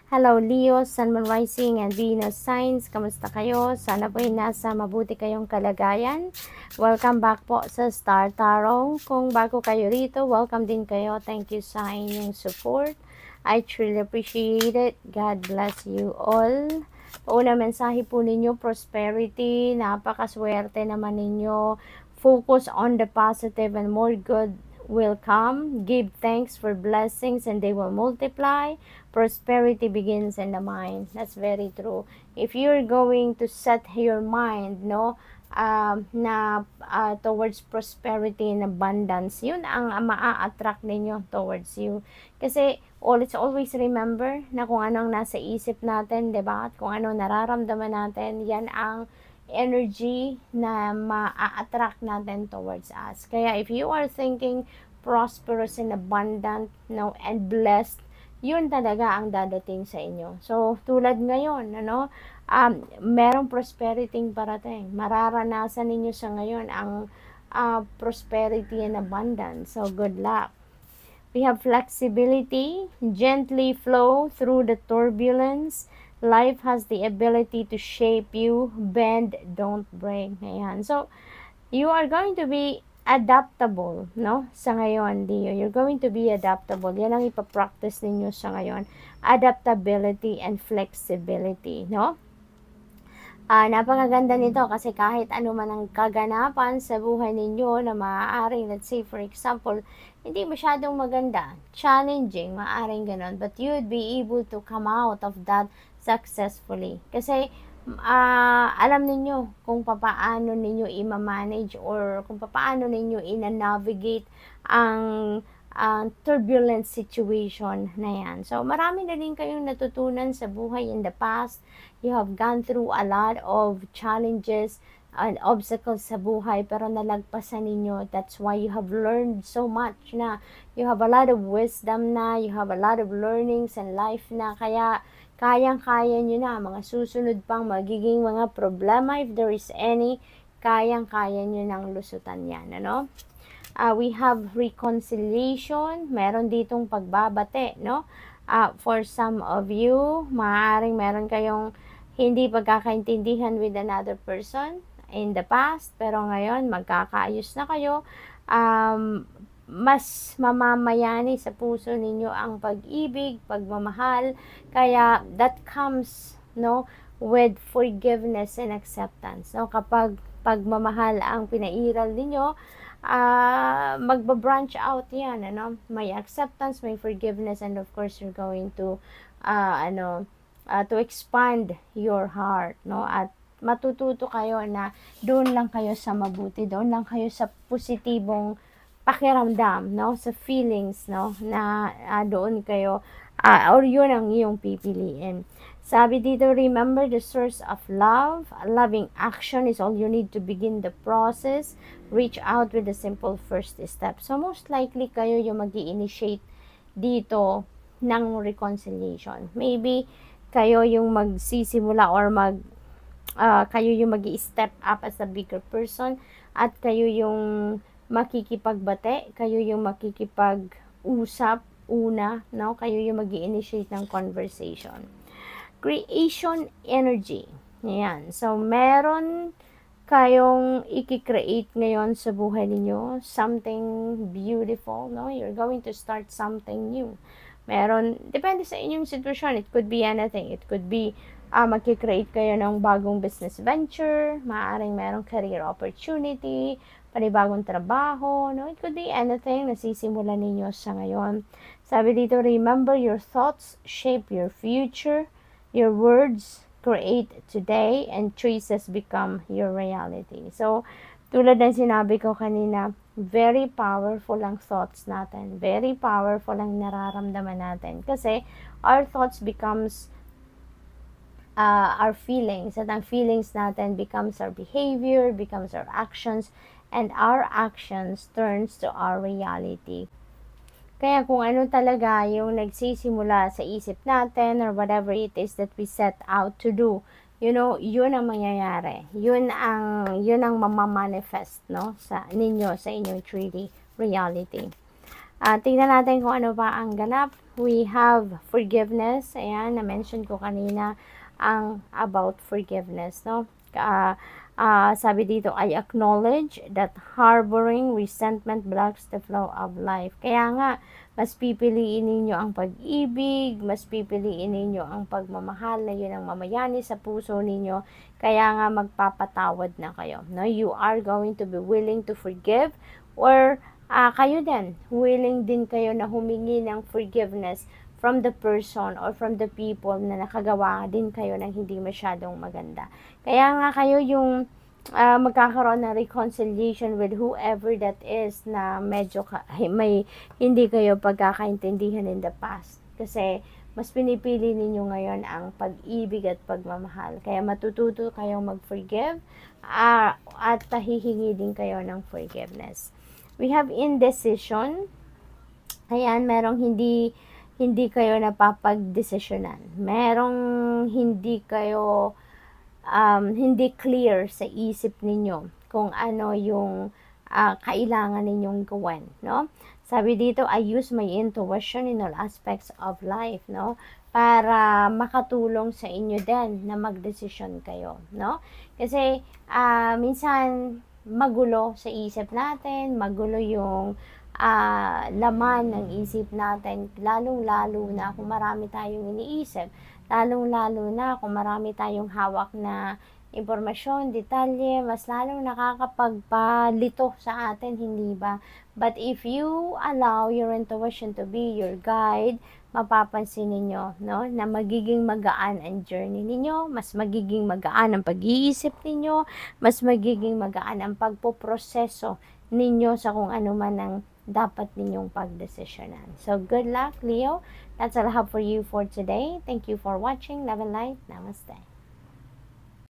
Hello Leo, Sun, Moon, Rising, and Venus signs. Kamusta kayo? Sana po ay nasa mabuti kayong kalagayan. Welcome back po sa Star Tarot. Kung bago kayo rito, welcome din kayo. Thank you sa inyong support. I truly appreciate it. God bless you all. Una mensahe po ninyo, prosperity. Napakaswerte naman ninyo. Focus on the positive and more good will come. Give thanks for blessings and they will multiply. Prosperity begins in the mind. That's very true. If you're going to set your mind, towards prosperity and abundance, yun ang maa-attract ninyo towards you. Kasi let's always remember na kung anong nasa isip natin, diba? At kung anong nararamdaman natin, yan ang energy na ma-attract natin towards us. Kaya if you are thinking prosperous and abundant, and blessed, yun talaga ang dadating sa inyo. So, tulad ngayon, merong prosperity parating. Mararanasan ninyo sa ngayon ang prosperity and abundance. So, good luck. We have flexibility, gently flow through the turbulence. Life has the ability to shape you, bend, don't break. Ayan. So, you are going to be adaptable, sa ngayon, Leo. You're going to be adaptable. Yan ang ipapractice ninyo sa ngayon. Adaptability and flexibility, napakaganda nito kasi kahit ano man ang kaganapan sa buhay ninyo na maaaring, let's say, for example, hindi masyadong maganda, challenging, maaaring ganon, but you would be able to come out of that successfully. Kasi, alam ninyo kung paano ninyo i-manage or kung paano ninyo i-navigate ang turbulent situation na yan. So, marami na din kayong natutunan sa buhay in the past. You have gone through a lot of challenges and obstacles sa buhay, pero nalagpasan ninyo. That's why you have learned so much na. You have a lot of wisdom na. You have a lot of learnings in life na. Kaya, kayang-kaya nyo na. Mga susunod pang magiging mga problema, if there is any, kayang-kaya nyo nang lusutan yan, we have reconciliation. Meron ditong pagbabate, for some of you, maaaring meron kayong hindi pagkakaintindihan with another person in the past, pero ngayon magkakaayos na kayo. Mas mamamayani sa puso ninyo ang pag-ibig, pagmamahal, kaya that comes with forgiveness and acceptance. Kapag pagmamahal ang pinairal ninyo, magba-branch out yan, may acceptance, may forgiveness, and of course you're going to to expand your heart, at matututo kayo na doon lang kayo sa mabuti, doon lang kayo sa positibong pakiramdam, sa feelings, na doon kayo, or yun ang iyong pipiliin. Sabi dito, remember the source of love. Loving action is all you need to begin the process. Reach out with a simple first step. So, most likely kayo yung mag-i-initiate dito ng reconciliation. Maybe, kayo yung magsisimula or kayo yung mag-i-step up as a bigger person at kayo yung makikipagbate, kayo yung makikipag-usap una, kayo yung mag-i-initiate ng conversation. Creation energy. Ayan. So, meron kayong i-create ngayon sa buhay ninyo. Something beautiful, You're going to start something new. Meron, depende sa inyong sitwasyon. It could be anything. It could be, mag-create kayo ng bagong business venture. Maaaring merong career opportunity, panibagong trabaho, It could be anything na sisimulan ninyo sa ngayon. Sabi dito, remember your thoughts shape your future. Your words create today and choices become your reality. So, tulad ng sinabi ko kanina, very powerful ang thoughts natin. Very powerful ang nararamdaman natin. Kasi, our thoughts becomes our feelings. At ang feelings natin becomes our behavior, becomes our actions, and our actions turns to our reality. Kaya kung ano talaga yung nagsisimula sa isip natin or whatever it is that we set out to do, yun ang mangyayari. Yun ang mamamanifest, sa ninyo, sa inyong 3D reality. Tingnan natin kung ano pa ang ganap. We have forgiveness. Ayan, na-mention ko kanina ang about forgiveness, no? Sabi dito, I acknowledge that harboring resentment blocks the flow of life. Kaya nga, mas pipiliin ninyo ang pag-ibig, mas pipiliin ninyo ang pagmamahal na yun ang mamayani sa puso ninyo. Kaya nga, magpapatawad na kayo. No? You are going to be willing to forgive, or kayo din, willing din kayo na humingi ng forgiveness from the person or from the people na nakagawa din kayo ng hindi masyadong maganda. Kaya nga kayo yung magkakaroon ng reconciliation with whoever that is na medyo may hindi kayo pagkakaintindihan in the past. Kasi mas pinipili ninyo ngayon ang pag-ibig at pagmamahal. Kaya matututo kayong mag-forgive at hihingi din kayo ng forgiveness. We have indecision. Ayan, merong hindi kayo napapagdesisyonan. Merong hindi kayo hindi clear sa isip ninyo kung ano yung kailangan ninyong gawin, no? Sabi dito, I use my intuition in all aspects of life, no? Para makatulong sa inyo din na magdesisyon kayo, no? Kasi minsan magulo sa isip natin, magulo yung laman ng isip natin, lalong-lalo na kung marami tayong iniisip, lalong-lalo na kung marami tayong hawak na impormasyon, detalye, mas lalong nakakapagpalito sa atin, hindi ba? But if you allow your intuition to be your guide, mapapansin ninyo, no, na magiging magaan ang journey ninyo, mas magiging magaan ang pag-iisip ninyo, mas magiging magaan ang pagpoproseso ninyo sa kung ano man ang dapat ninyong pagdesisyonan. So, good luck, Leo. That's all I have for you for today. Thank you for watching. Love and light. Namaste.